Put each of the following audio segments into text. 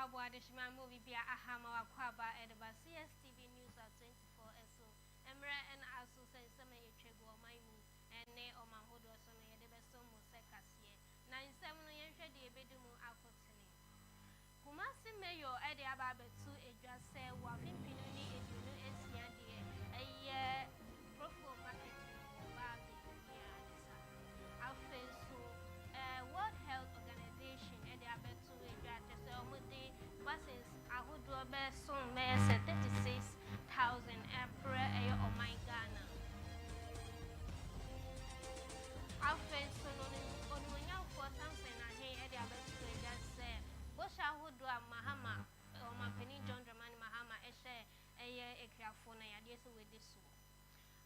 Mabwa Dishman movie via Ahama Kwaba Edaba Cstv News at 24 SO. Emre and also say some of your trigger or my move and nay or my hood or some of the best so more seconds here. 97 years ready a bit more alcohol. Kumasi Mayo Eddie Ababe to a just say Wafin Pinuni a new SCA a year profile marketing or Barbie. World Health Organization and the other two judges buses I would do a best soon may 36,000 April or my Ghana. Our face on when you for something I hear the other two just say what shall we do a Mahama or my penny John Dramani Mahama a share a year a careful I guess with this one.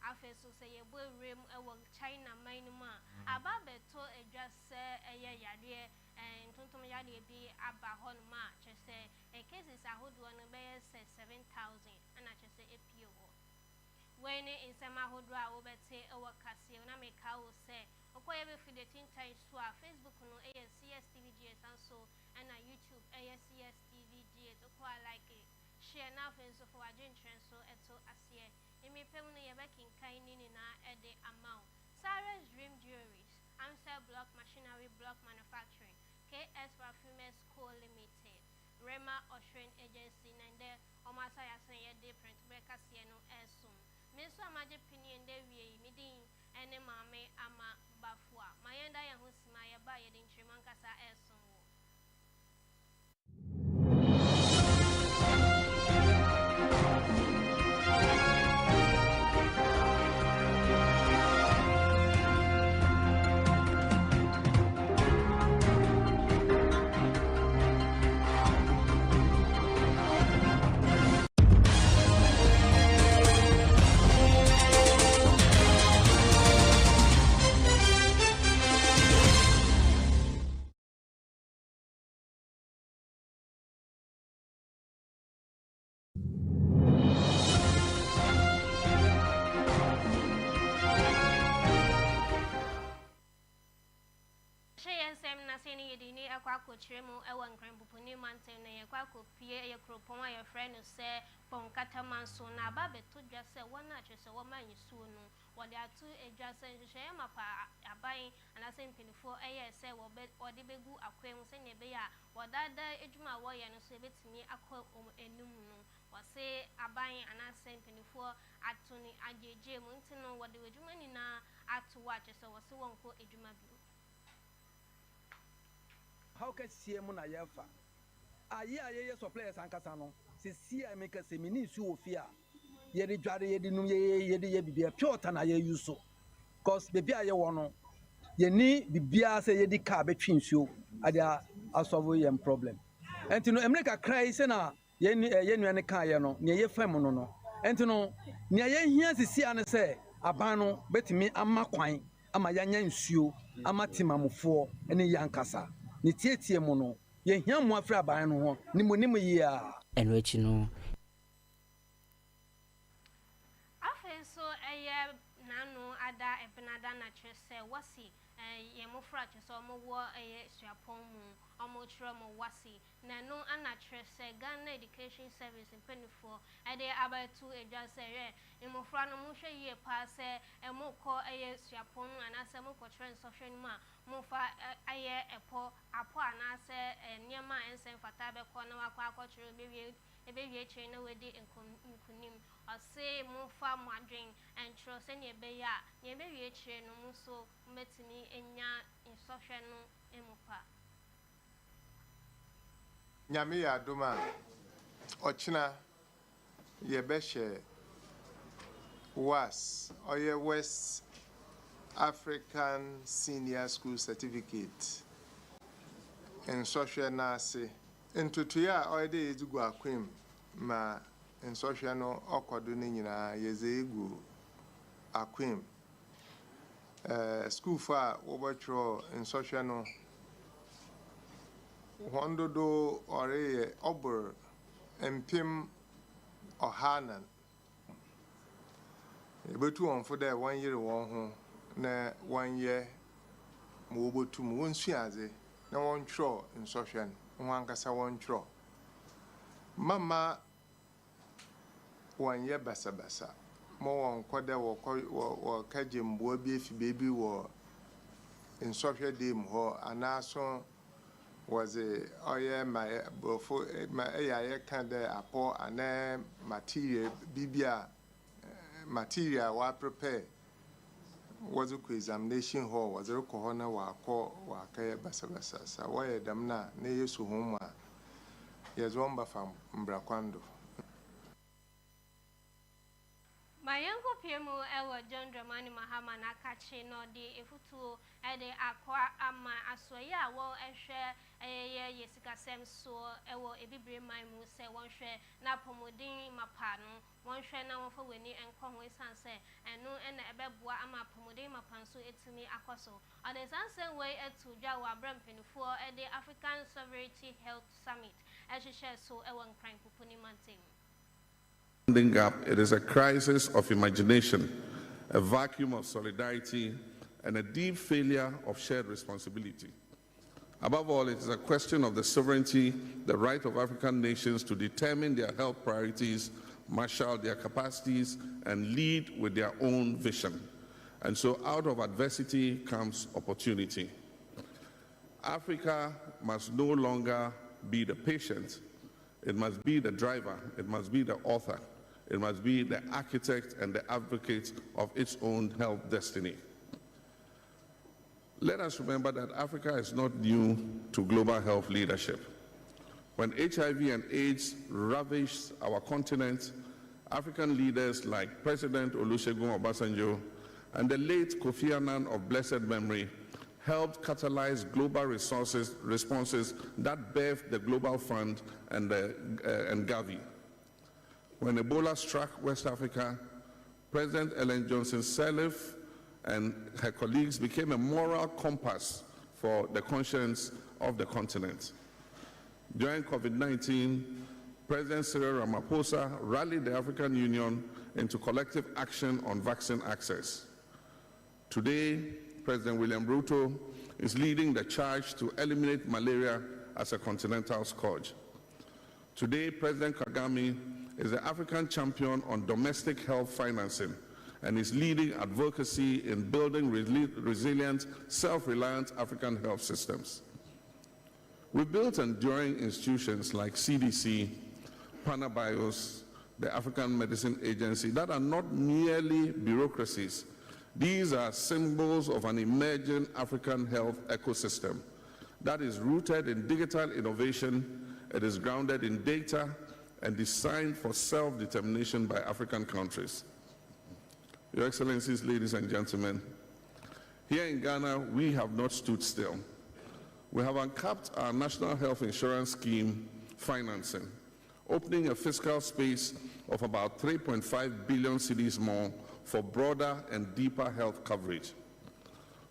After so say a boy rim a China minima about to a just say a year and Tontom Yadi be about on March. I say a case is I would want to bear say 7,000 and I just say a pure. When in some who draw over say our Casio, I make how say, okay, every the tin times to our Facebook no ASCSTVGS and so and our YouTube ASCSTVGS, okay, like it. Share nothing so for a gentry so at so as here. It may pay when you're back in kind in at the amount. Sarah's Dream Jewelries, Amstel Block Machinery Block Manufacturing, KS Parfumers Co. Limited, Rema Ocean Agency, and there, Omasaya say a different breakers here no air soon. Miss Amaja Pinion Devi, Midin, and a mame ama bafua. My end I am who's my buyer in Trimancasa air soon. Aquaco Tremo, a one grand Pupuni Mountain, a quaco Pierre, a cropon, your friend, who say, Poncataman, so now Babette to just say one actress, a woman you soon know. What there are two a just say, share my pa, a buying, and I send penny for a year, say, or bet or the begu, a quail, send a bear, what that day, Edma Warrior, and say it to me, a quail a numu, or say, a buying, and I send penny for at Tony, a J. Montano, what they were doing now, at to watch, so was so one called a Juma. How can CM na yefa? Aye so players ankasa no. Se CM make se mini su ofia. Ye de dware ye de num ye de ye bibia pure ta na ye use so. Cause bibia ye wo no. Ye ni bibia se ye di car betwi nsuo. Ade asolve ye problem. Enti no America cry se na ye nua ne kan ye no. Ne ye fam no no. Enti no ne ye hia sisia ne se aban no betimi ama kwan ama yanya nsuo ama timamofo ene yankasa. Ni tietie mu no ye hia mu afra ban no ho ni mu yi a eno echi no afen so nanu ada ebenada na chese wasi ye mo fra chese omo wo suapon mu omo chro mo wasi nanu ana chese Ghana Education Service penifo ade abatu eja se mo fra no mo hwe ye pa se mo ko suapon anase mo ko chro social ma mo fa apo anase niema ensen fata be ko na wakwa akọchiro bewie chere na wedi nkunim ose mo fa mwadwen entro se ne be ya ne bewie chere no mo so metimi enya insofhwe no emupa nyame ya doma ochina ye behye oye West African Senior School Certificate in social nurse into tuya oide ezugu akwem ma in social no okodo ni nyina yezegu akwem school for obotro in social no hondodo ore obor empim ohanan ebetu onfo there 1 year won ho na 1 year mo obotu mo nsuaze na won tro in social no wan kasa won tro mama one year basa more on quada or kajim bobi if baby were in Sophia Dim or an aso was my before my kind of poor and material bibia material wa prepare was a examination hall was a corona wa call wa kaya basa so why damna ne yesu homa yes one from Braquando. My uncle Piemo Ewa John Dramani Mahama Nakachi no de Efutu Ede Aqua Ama Aswaya wo share Yesica Sem so Ewo Ebibre my muse one share na pomodin mapano one share now for winning and Conway Sanse and no and Ebebua Ama pomodin mapanso etimi Aquaso on the Sanse way to Jawa Brampin for the African Sovereignty Health Summit as she shares so Ewan Crime Pupuni Manting. Gap, it is a crisis of imagination, a vacuum of solidarity, and a deep failure of shared responsibility. Above all, it is a question of the sovereignty, the right of African nations to determine their health priorities, marshal their capacities, and lead with their own vision. And so out of adversity comes opportunity. Africa must no longer be the patient. It must be the driver. It must be the author. It must be the architect and the advocate of its own health destiny. Let us remember that Africa is not new to global health leadership. When HIV and AIDS ravaged our continent, African leaders like President Olusegun Obasanjo and the late Kofi Annan of blessed memory helped catalyze global responses that birthed the Global Fund and Gavi. When Ebola struck West Africa, President Ellen Johnson Sirleaf and her colleagues became a moral compass for the conscience of the continent. During COVID-19, President Cyril Ramaphosa rallied the African Union into collective action on vaccine access. Today, President William Ruto is leading the charge to eliminate malaria as a continental scourge. Today, President Kagame is the African champion on domestic health financing and is leading advocacy in building resilient, self-reliant African health systems. We've built enduring institutions like CDC, Panabios, the African Medicine Agency that are not merely bureaucracies. These are symbols of an emerging African health ecosystem that is rooted in digital innovation, it is grounded in data, and designed for self-determination by African countries. Your Excellencies, ladies and gentlemen, here in Ghana, we have not stood still. We have uncapped our National Health Insurance Scheme financing, opening a fiscal space of about 3.5 billion cedis more for broader and deeper health coverage.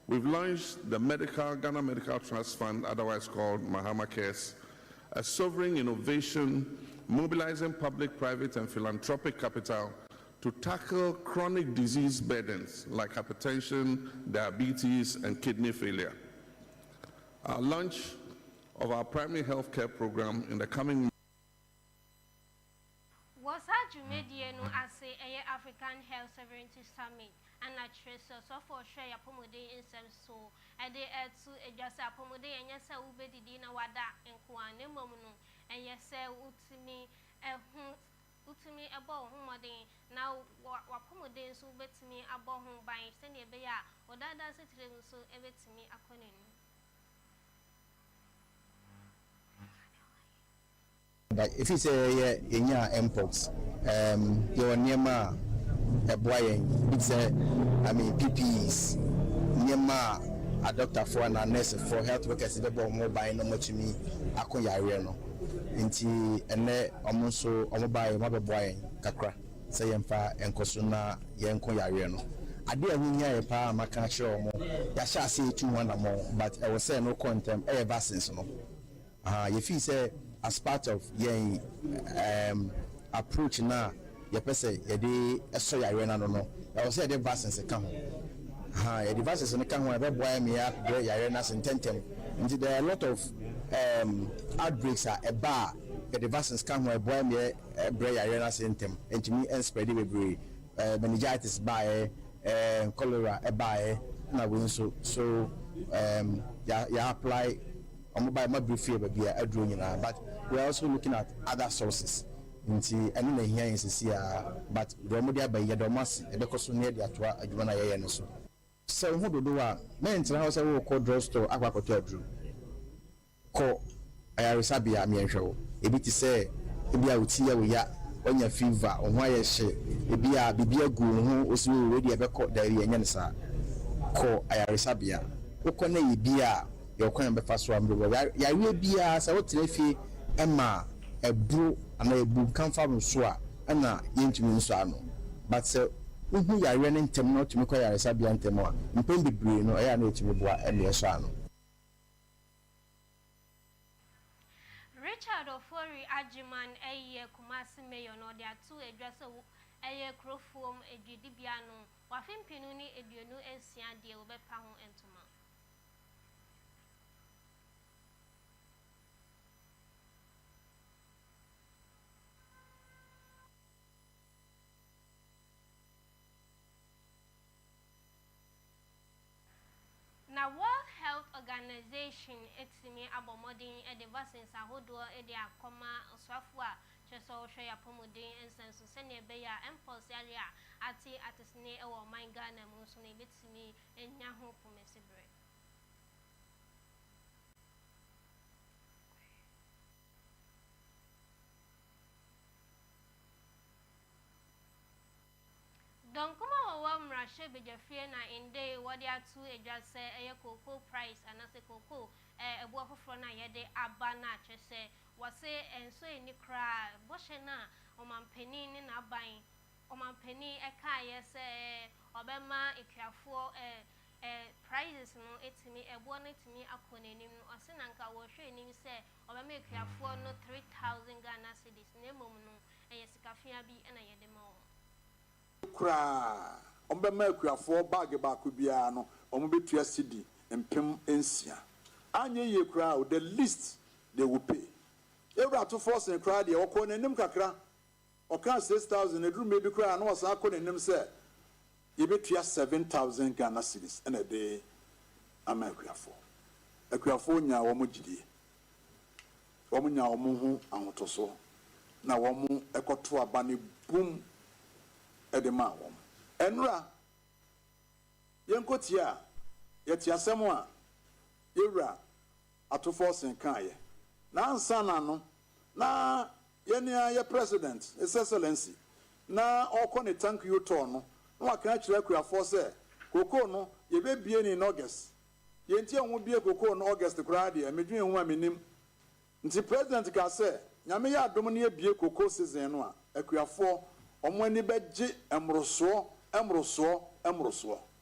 We've launched the Ghana Medical Trust Fund, otherwise called Mahama Cares, a sovereign innovation mobilizing public, private, and philanthropic capital to tackle chronic disease burdens like hypertension, diabetes, and kidney failure. Our launch of our primary health care program in the coming was had you made a African Health Sovereignty Summit and a trace so for share pomode in some so and they add to a just a pomode and yes, I will be dinner wada and Kwane Momuno and yes, ultimi about whom now what pomode so bet me about whom by sending a bear or that does it so ever to me a conin. But if you say in your mpox, your Nema a boy, it's PPEs, Nema a doctor for an nurse for health workers, the mobile no much to me, Akoyariano. Inti and almost so mobile mother boy, Kakra, Sayemfa, and Kosuna, Yankoyariano. I didn't hear a pa, Makasho, Yasha say 2-1 more, but I was saying no content, a vaccines. If he say, as part of your approach now, your person, a day, a soy arena, no. I was saying the vaccines come. The vaccines in the come whenever boy me up, the arenas and tentem. And there are a lot of outbreaks at a bar, the vaccines come where boy me bray arena symptom and to me and spread it be meningitis by cholera by na we so ya apply mobile my brief here be a drone but we're also looking at other sources nti ene na hia nsisi but do mo dia ba ye do mas e be koso ne dia to adwuma na ye no so so hu dodo a mentra how say wo ko drugstore akwakoto adru ko ayaresabia mi enhwe ebi ti say ebi a uti ya wo ya onya fever onwa ye hye ebi a bibia gu ho osi wo we dia be ko dari enya ne sa ko ayaresabia wo na ye bi a ye ko be fa so amro ya we bia sa wo trefi ema ebru ana ebu kan fa so a ana yentumi nso ano but say uhu ya re ne ntem no tumi ko ayaresabia ntem a mpem bibre no ya na etumi boa ene so ano. Richard Ofori Ajiman Kumasi Mayor no there two address Krofom Edibiano Wafin Pinuni Edionu Esia de Obepa ho entoma. Now World Health Organization etimi abomodin e de vaccines ahodo e de akoma oswafo a cheso hwe ya pomodin ensenso se ne be ya impulse area ati atisne e wo man Ghana mu so ne betimi enya ho pomesebre. Don kuma wa mrashe bejafie na inde wodi atu eja se eye cocoa price anase cocoa ebu afoforo na yede aba na chese wase enso eni kra boshe na omampani ni na aban omampani eka ye se obema ekiafo prices no etimi ebu no etimi akonenim no ase na nka wo hwe enim se obema ekiafo no 3000 Ghana cedis na emom no eye sikafia bi na yede ma wo kra ombe makuafo bag ba ku bia no omo betua cedi empem ensia anye ye kra the least they will pay every to force and kra de okọ nanim kakra oka 6000 edru maybe kra no wasa akọ nanim se ye betua 7000 Ghana cedis and a day amakuafo akuafo nya wo mo gidie wo mo nya wo mo hu ahotoso na wo mo ekoto aba ne boom edema wom enra yenkotia yeti asem a yewura atofo sen kaaye na ansa na no na yenia ye president his excellency na okọ thank you to no na waka kire akuafo se koko no ye bebie ni in August yenti enwo bie koko no August kura de medwen hu aminim nti president ka se nyame ya adom ne bie koko season no a akuafo omwani beje emroso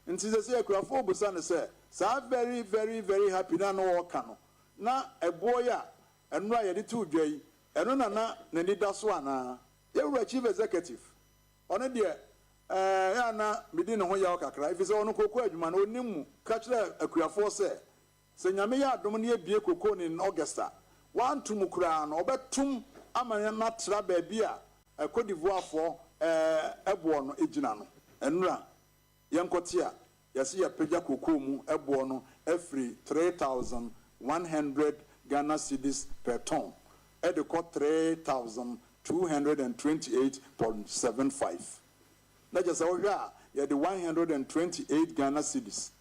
nti se akuafo obusa ne se sa very very very happy na no woka no na ebo ya enu a yede tu dwai enu na ni daso ana yewura chief executive one de ya na medi ne ho ya kakra ifi se ono kokko adwuma na onimu ka kire akuafo se nyame ya adom ne ebie kokko ni in Augusta wantum kura na obetum amanya na tra ba bia Cote d'Ivoire for ebo no ejina no enura yenkotia yasi ya peja kokko mu ebo no every 3100 Ghana cedis per ton at the cost 3228.75 na just ya the 128 Ghana cedis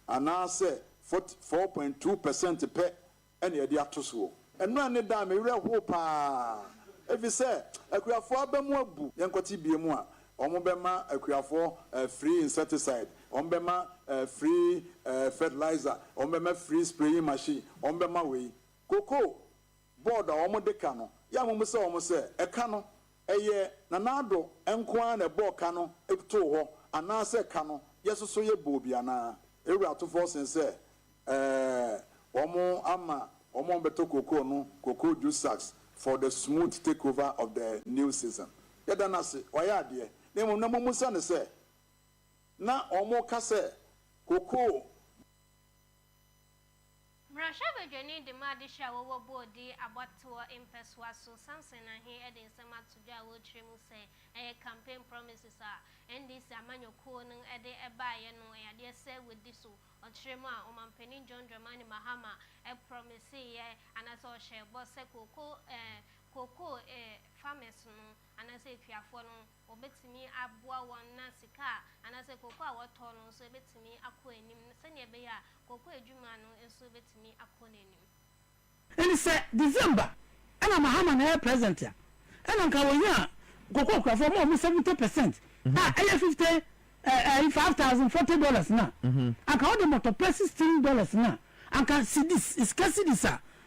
and now say 4.2% per and ya dia toso enura ne da me were ho pa if you say akuafo abamu abu yenkoti biemu a omo bema akuafo free insecticide omo bema free fertilizer omo bema free spraying machine omo bema we koko board omo de ka no ya mo se omo se eka no eye na nado enko an na bo ka no eto ho ana se ka no yesoso ye bobi ana ewura to force se omo ama omo beto koko no koko juice sacks for the smooth takeover of the new season. Yada say, oya de. Nemo na mo musa ne say. Na omo ka say, koko Brasha Journey the Madisha over body about to impeswa so Samson and he had in some to Jawo Trimu say a campaign promises are and this Amano Koning at the Abaya no I dare say with this on Trema or Mampenin John Dramani Mahama a promise and I saw share boss Coco farmers no and I say if you are following or makes me a boa one Nasika and I say Coco what tono so bet me a queen Sanya Bea Coco Jumano and so bet me a queen. And it's December and I'm a hammer and present here and I'm going Coco for more 70%. I have 50 $5,040 now. I can order motor plus $16 now. I can see this is this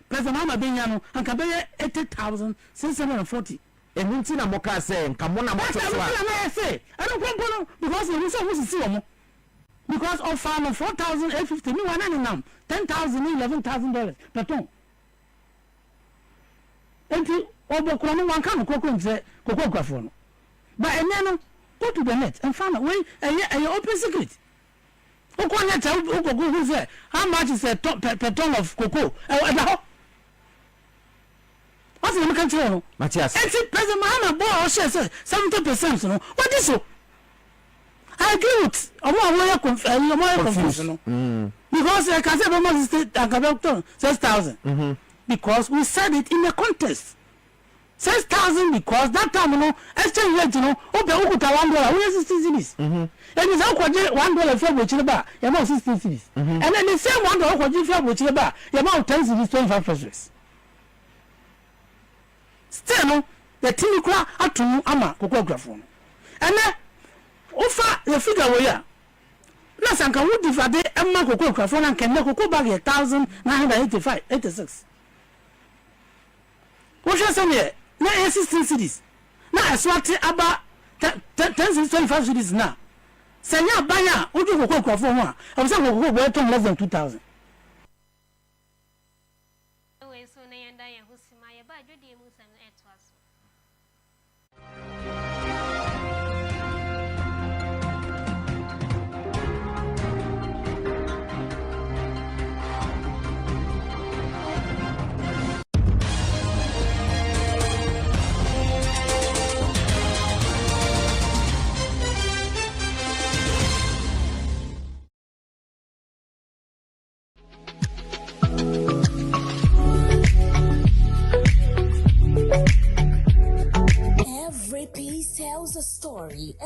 President Mama Benyano and can pay 80,640. And we see a mocha saying, come on, I say, I don't want because we saw see because of farm of 4,850 new one now $10,000 $11,000 per ton. And you over one kind of cocoa say cocoa graphono. But and then go to the net and find a way a open secret. How much is a per ton of cocoa? What's the control? Matthias. And see, President Mahama bought 70%. No, what is so? I agree with a more confusion. Because I can say almost state and 6,000. Because we said it in the context. 6,000 because that time, exchange rate, open $1, we are 16 cities. And it's all $1 for which about, you're about 16 cities. And then the same $1 for which about, you're about 10 cities, 25 pesos. Still, the Tinicra at to Ama, Cocographone. And then, offer the figure we are. Last and can would divide Emma Cocographone and can make Coco bag 1,986. What shall I say here? Now 16 cities. Now I swat about 10 25 cities now. Senya Banya, who do Coco for one? I was going to go to less than 2,000. Every piece tells a story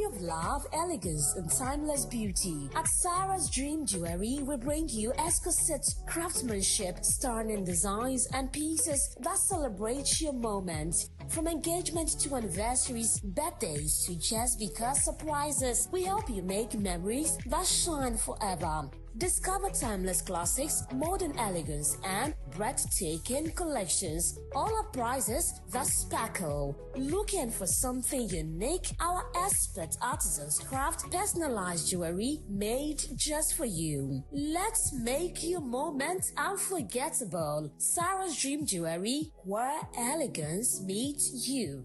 of love, elegance, and timeless beauty. At Sarah's Dream Jewelry, we bring you exquisite craftsmanship, stunning designs, and pieces that celebrate your moment. From engagement to anniversaries, birthdays to just because surprises, we help you make memories that shine forever. Discover timeless classics, modern elegance, and breathtaking collections, all at prices that sparkle. Looking for something unique? Our expert artisans craft personalized jewelry made just for you. Let's make your moment unforgettable. Sarah's Dream Jewelry, where elegance meets you.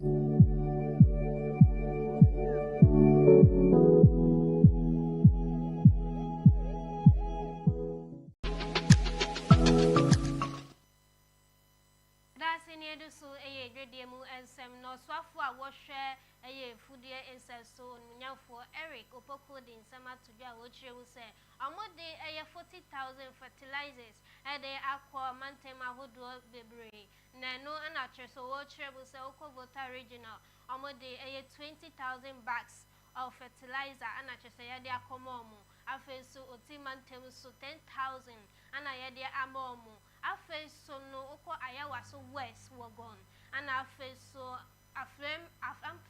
So a great demo and some no swafwa share a food so now for Eric Opoko in summer to do what you will say. On what day a 40,000 fertilizers and they aqua mantema who do baby. No anatre so what will say Okobota regional. On what day a 20,000 bags of fertilizer and I say they are common. I feel so Otimantem so 10,000 and I had their amomo. I feel so no oko ayawa so west were gone and I feel so I'm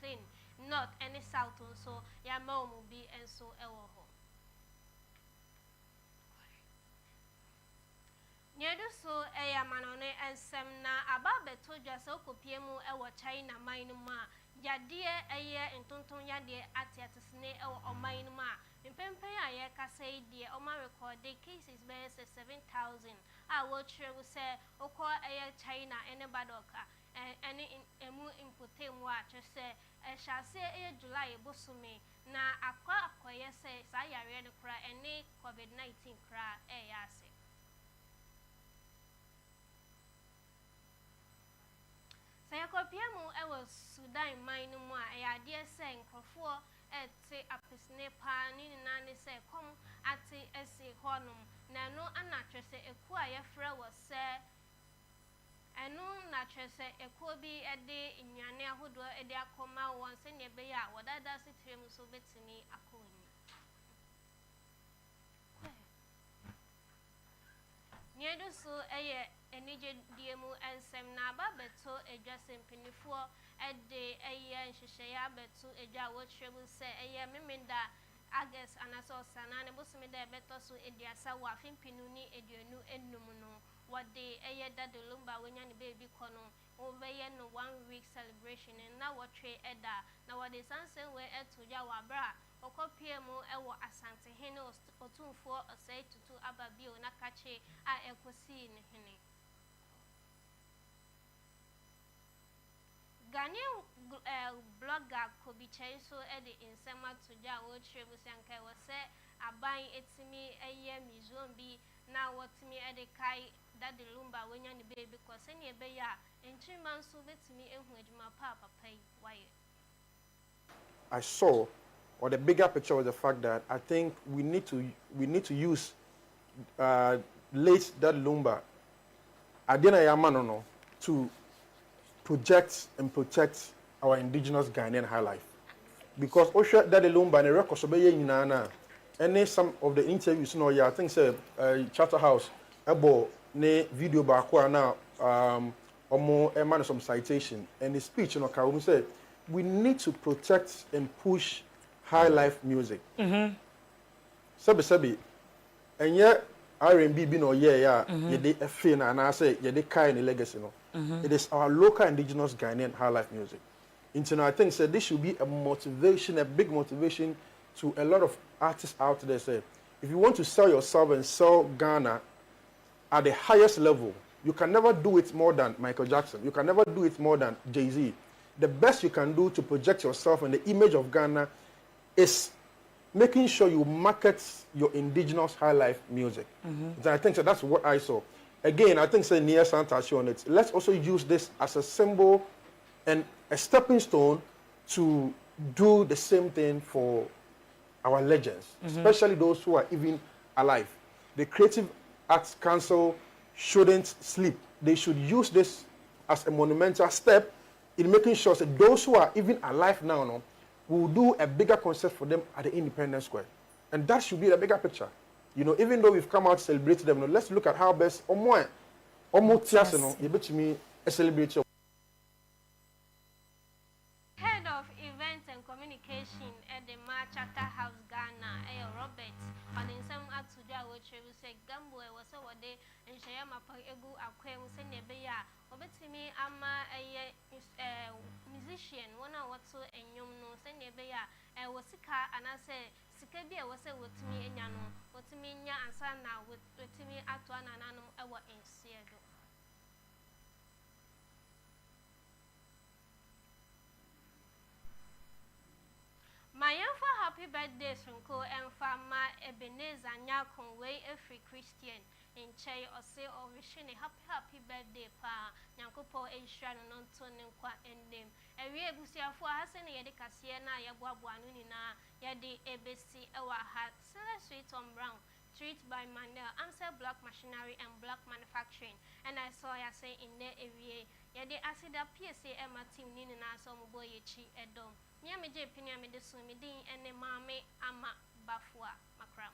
plain not any south so ya mom will be and so ewo Nyedo so manone and semna about beto just okopiemu ewo China mine ma yadie in tonton yadie atiatisne ewo o mine ma Pempe I say dear Oma record the cases bears 7,000. I will say Oko Air China and a badoka any emu input watch say I shall say July Bosume na acquire say I read the cry and COVID-19 cry say. piemu e was Sudan mine no a e ade say nkrofo ete apesne pa ni na ne say kom ate ese honum na no ana twese eku a yefra was say enu na twese eku bi ede nnuane ahodo ede akoma won se ne be ya wodada sitrem so betimi akoni Niedo so eye enije diemu ensem na ba beto edwasem pinifo ede eye nhyehyeye abeto edwa wo trebu se eye memenda August anaso sana ne bosome da beto so ediasa wa fimpinu ni eduanu enum no wode eye dadolumba wenya ne baby kono obeye no 1 week celebration na wotwe eda na wode sansen we etoja wa bra okopie mu ewo asante hene otumfo osai tutu ababio na kache a ekosi ne hene Ghanaian blogger Kobiche so ede insema toja wo trebu sankai wo se aban etimi eye mizombi na wotimi ede kai dade lumba wenya ne baby ko se ne be ya entriman so betimi ehu adwuma papa pai waye I saw, or the bigger picture was the fact that I think we need to use late that Lumba, Adina Yamanono, to project and protect our indigenous Ghanaian high life. Because Osha Daddy Lumba and the records of Nana, and some of the interviews, you know, yeah, I think say Charterhouse, Ebo, ne video bakwa now, omo eman some citation, and the speech, you know, Kaum said, we need to protect and push high life music. Sabi, and yet R&B be no yeah, yede efe na and I say yede kai ni legacy no. It is our local indigenous Ghanaian high life music. Into I think this should be a motivation, a big motivation to a lot of artists out there. Say, if you want to sell yourself and sell Ghana at the highest level, you can never do it more than Michael Jackson. You can never do it more than Jay-Z. The best you can do to project yourself and the image of Ghana is making sure you market your indigenous high life music. And I think that's what I saw. Again, I think say near Santa on it. Let's also use this as a symbol and a stepping stone to do the same thing for our legends, especially those who are even alive. The Creative Arts Council shouldn't sleep. They should use this as a monumental step in making sure that those who are even alive now will do a bigger concert for them at the Independence Square. And that should be the bigger picture. You know, even though we've come out to celebrate them, let's look at how best almost celebrate your Head of Events and Communication at the Charterhouse Ghana, Robert, on in some Atuja, which we say Gambo was over there, and Shayama Egu Aquem Senebeya, Obetimi Ama, a musician, one or what so, and you know, Senebeya, and was Sika, and I say, Sikabia was a with me and Yano, what to me, and Sana with me at one and Anno, our in Seattle. My for happy birthday, Sunko and Farmer Ebenezer Nyakon way a free Christian in Chay or say or wishing a happy birthday, Pa Nyankopo a shrine on Tonin Qua and name. A real Busia for Hassan Yedicasiana, Yabuanuina, Yadi ABC, our hat, Cellar Sweet Tom Brown, treat by Manel, answer Black Machinery and Black Manufacturing. And I saw ya say in their area, Yadi acid a PSA Emma Team Nina, some boy chi a dome. Nyame je pinya me de so me din ene mame ama bafua makram